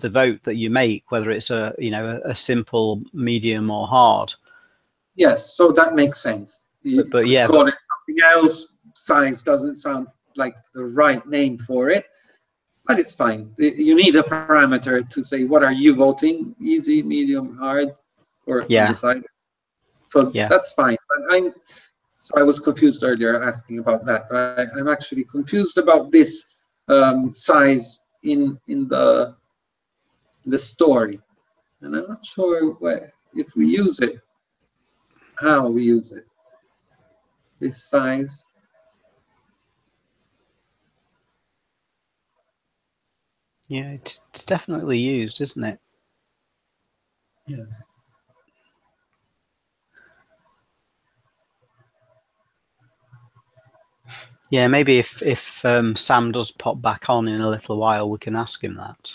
vote that you make, whether it's a simple, medium, or hard. Yes, so that makes sense. You but yeah, call it something else. Size doesn't sound like the right name for it, but it's fine. You need a parameter to say what are you voting: easy, medium, hard, or undecided. So that's fine. But I was confused earlier asking about that. Right? I'm actually confused about this size in the story, and I'm not sure if we use it, how we use it. this size. Yeah, it's definitely used, isn't it? Yes. Yeah, maybe if Sam does pop back on in a little while, we can ask him that.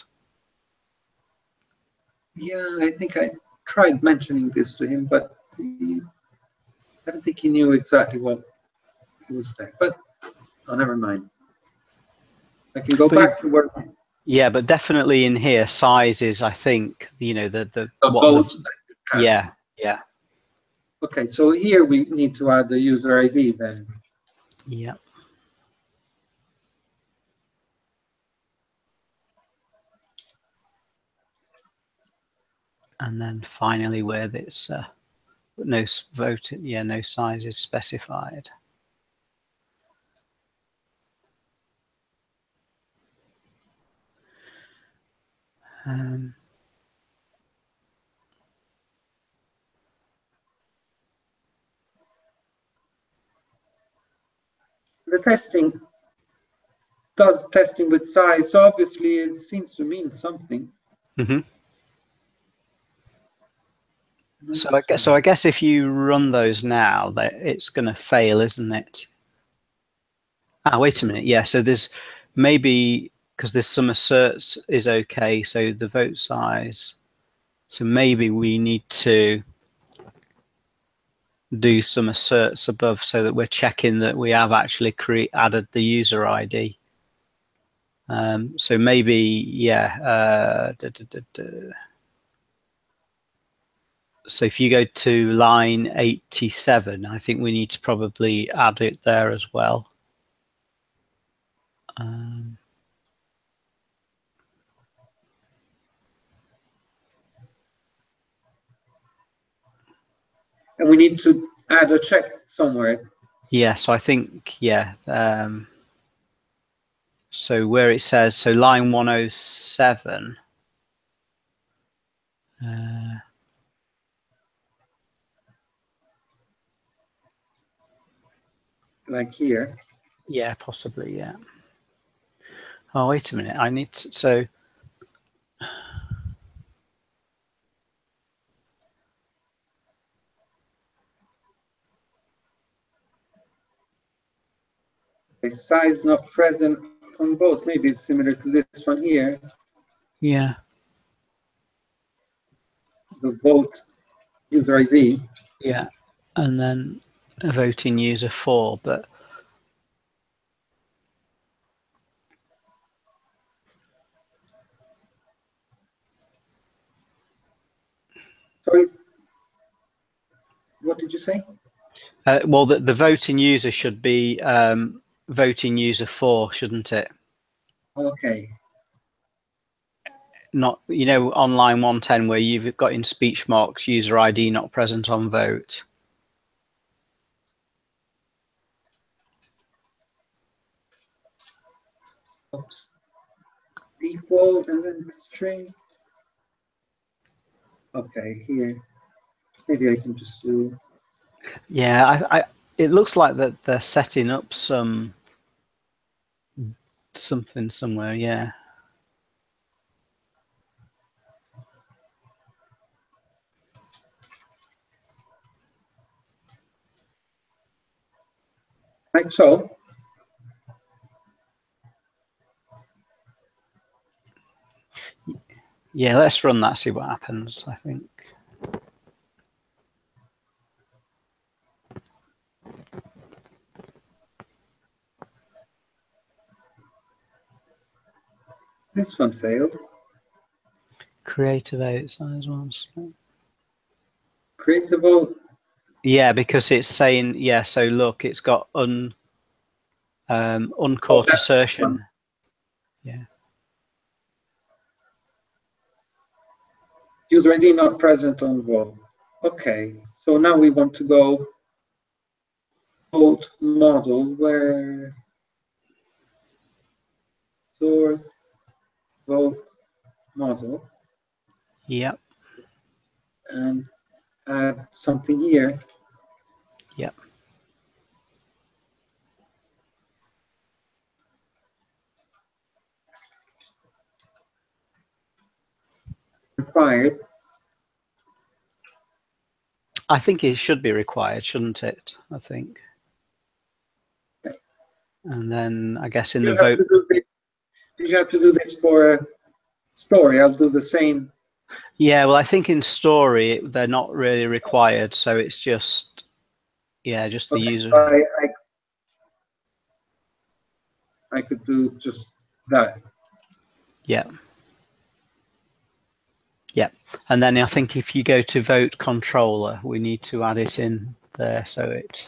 Yeah, I think I tried mentioning this to him, but I don't think he knew exactly what was there. But oh, never mind. I can go back to work. Yeah, but definitely in here, size is, I think, the vote. Yeah. Okay, so here we need to add the user ID then. Yeah. And then finally, where it's no vote, no size is specified. The testing does testing with size, so obviously it seems to mean something. Mm-hmm. So I guess if you run those now, it's going to fail, isn't it? Ah, wait a minute. Yeah, so there's maybe, because there's some asserts is okay, so the vote size. So maybe we need to do some asserts above so that we're checking that we have actually added the user ID. So maybe, yeah. So if you go to line 87, I think we need to probably add it there as well. And we need to add a check somewhere. Yeah, so I think, yeah. So where it says, so line 107. Like here. Yeah, possibly, yeah. Oh, wait a minute. I need to, so. A size not present on both. Maybe it's similar to this one here. Yeah. The vote user ID. Yeah, and then a voting user 4, but. Sorry, what did you say? Well, the voting user should be voting user 4, shouldn't it? Okay. Not, on line 110 where you've got in speech marks user ID not present on vote. Oops. Equal and then string. Okay, here. Maybe I can just do. Yeah, it looks like that they're setting up something somewhere. Yeah. Like so. Yeah, let's run that, see what happens, I think. This one failed. Create a vote size ones. Create a vote. Yeah, because it's saying, yeah, so look, it's got uncaught assertion. Yeah. User ID not present on vote. Okay, so now we want to go vote model where source vote model. Yep. And add something here. Yep. required. I think it should be required, shouldn't it? I think. Okay. And then I guess in You the have vote. to do this. You have to do this for a story. I'll do the same. Yeah, well, I think in story they're not really required, so it's just, yeah, just the Okay, user. so I could do just that. Yeah. Yeah, and then I think if you go to vote controller, we need to add it in there, so it.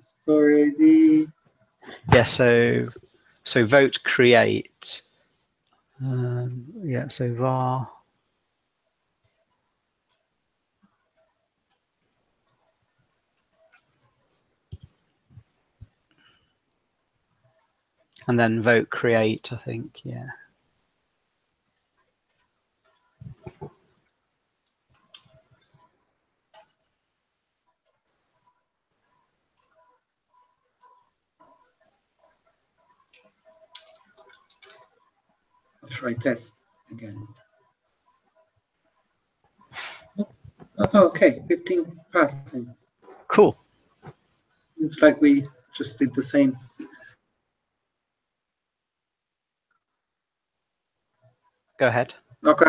Story ID. Yeah, so vote create. Yeah, so var. And then vote create, I think, yeah. I'll try test again. Okay, 15 passing. Cool. Seems like we just did the same. Go ahead. Okay.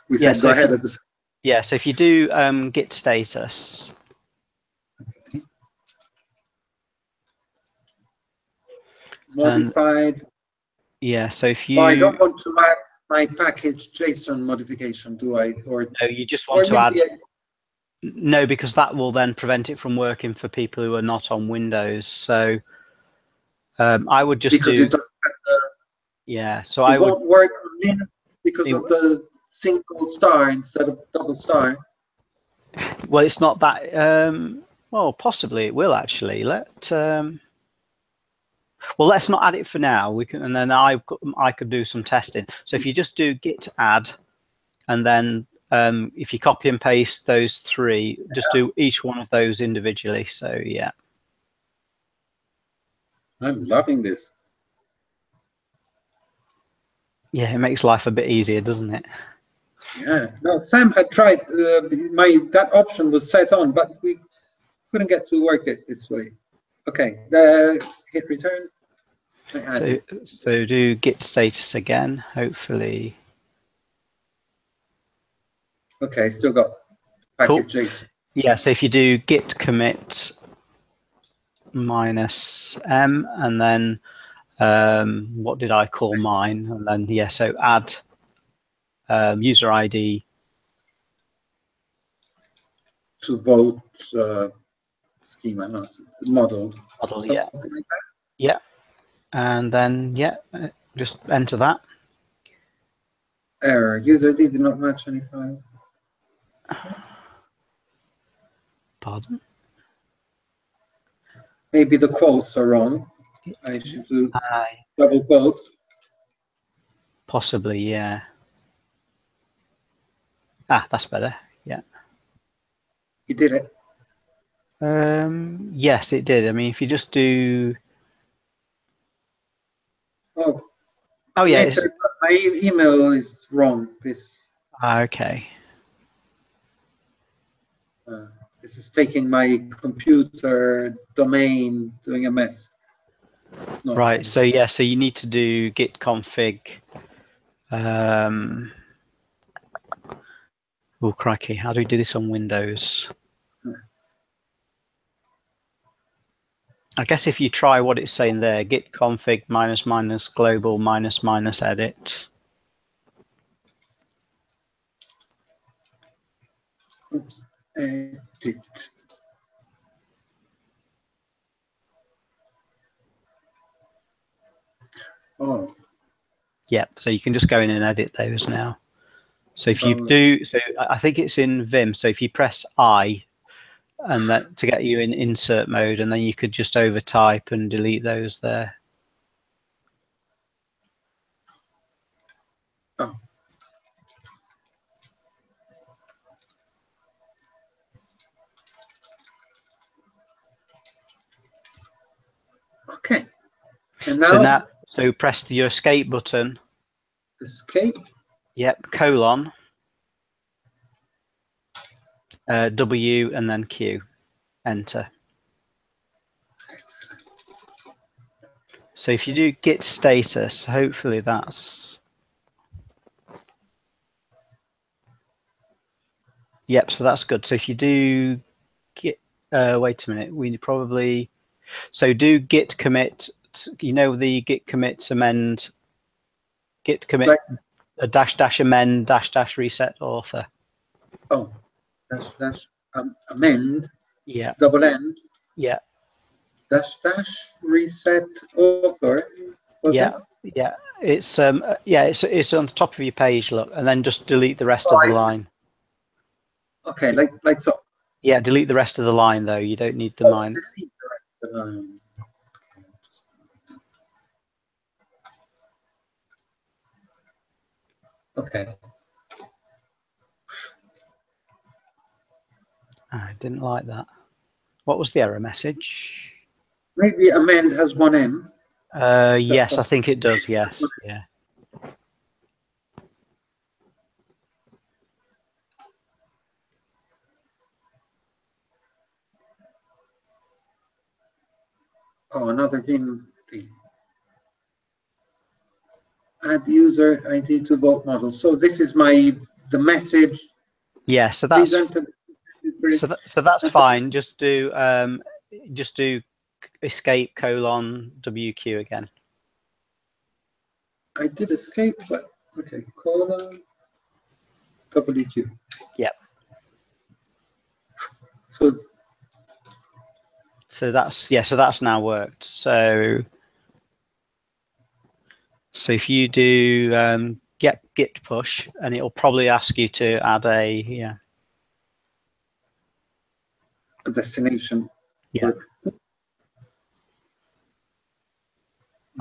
we said go ahead at the same. Yeah, so if you do git status. Okay. Modified. Yeah, so if you. Oh, I don't want to add my package JSON modification, do I? Or no, you just want to add. No, because that will then prevent it from working for people who are not on Windows. So I would just because do. It doesn't yeah, so it won't work on Linux because it, of the single star instead of double star. Well, it's not that. Well, possibly it will actually. Well, let's not add it for now. We can, and then I could do some testing. So if you just do git add, and then if you copy and paste those three, just do each one of those individually. So yeah. I'm loving this. Yeah, it makes life a bit easier, doesn't it? Yeah. No, Sam had tried. That option was set on, but we couldn't get to work it this way. Okay. Hit return. So do git status again. Hopefully. Okay. Still got package Cool. JSON. Yeah. So if you do git commit -m and then what did I call mine? And then yeah, so add user ID to vote schema, not model. yeah, Like that. yeah, and then yeah, just enter that. Error. User ID did not match any file. Pardon. Maybe the quotes are wrong. I should do double quotes. Possibly, yeah. Ah, that's better. Yeah. You did it. Yes, it did. I mean, if you just do. Oh yeah. My email is wrong. This. Okay. This is taking my computer domain, doing a mess. Right. So yeah. So you need to do git config. Oh crikey! How do we do this on Windows? I guess if you try what it's saying there, git config -- global -- edit. Oops. Edit. Oh. Yeah, so you can just go in and edit those now. So if you do, so I think it's in Vim. So if you press I, and that to get you in insert mode, and then you could just overtype and delete those there. Oh. Okay. And now, So press your escape button. Escape. Yep, colon. W and then Q. Enter. Excellent. So if you do git status, hopefully that's. Yep, so that's good. So if you do git, wait a minute, we probably, so do git commit, you know, the git commit amend, git commit Like, a dash amend dash reset author. oh, dash amend. Yeah. Double N. Yeah. Dash reset author. Yeah. It? Yeah. It's yeah, it's on the top of your page, look, and then just delete the rest of the line. Okay, like so. Yeah, delete the rest of the line though. You don't need the line. Delete the rest of the line. Okay. I didn't like that. What was the error message? Maybe amend has one M. Yes, I think it does. Yes. Yeah. Oh, another Vim thing. Add user ID to both models. So this is the message. Yeah. So that's so that's fine. Just do escape colon WQ again. I did escape, but okay, colon WQ. Yep. So that's, yeah, so that's now worked. So if you do git push, and it'll probably ask you to add a A destination. Yeah.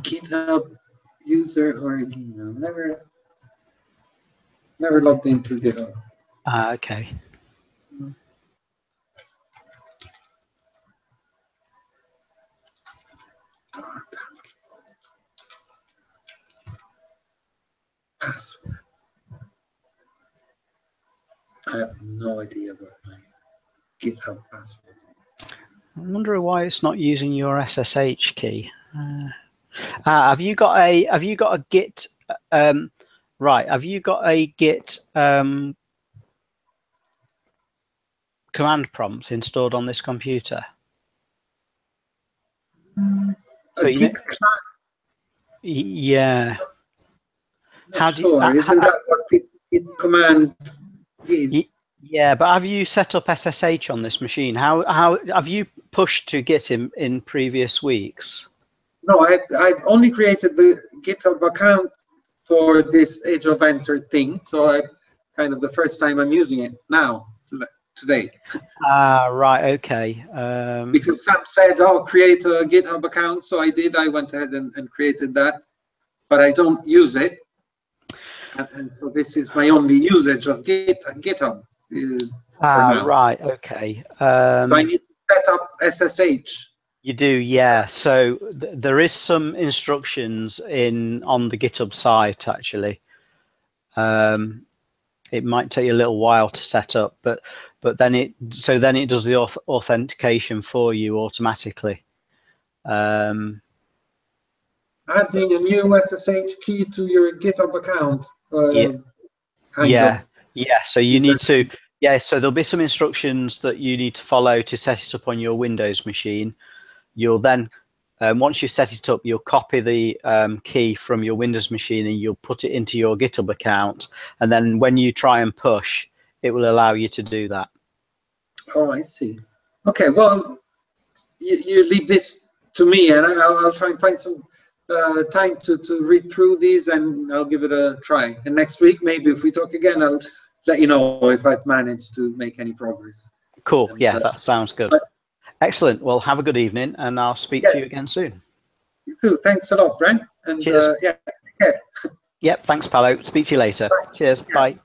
GitHub user or email. Never logged into GitHub. Okay. Password. I have no idea what my GitHub password is. I wonder why it's not using your SSH key. Have you got a git right, have you got a git command prompt installed on this computer? So you know, yeah. How do you, isn't that what the git command is? Yeah, but have you set up SSH on this machine? How have you pushed to Git in previous weeks? No, I've only created the GitHub account for this Age of Enter thing, so I kind of the first time I'm using it now today. Right, okay. Because Sam said, "Oh, create a GitHub account," so I did. I went ahead and created that, but I don't use it, and so this is my only usage of GitHub. Right, okay. So I need to set up SSH. You do, yeah. So there is some instructions on the GitHub site actually. It might take you a little while to set up, but then it does the authentication for you automatically. Adding a new SSH key to your GitHub account. Yeah. So you need to. Yeah, so there'll be some instructions that you need to follow to set it up on your Windows machine. You'll then, once you set it up, you'll copy the key from your Windows machine and you'll put it into your GitHub account. And then when you try and push, it will allow you to do that. Oh, I see. Okay, well, you leave this to me, and I'll try and find some time to read through these, and I'll give it a try. And next week, maybe if we talk again, I'll let you know if I've managed to make any progress. Cool. And, yeah, that sounds good. Excellent. Well, have a good evening, and I'll speak to you again soon. You too. Thanks a lot, Brent. And cheers. yeah, take care. Yep. Thanks, Paolo. Speak to you later. Bye. Cheers. Bye.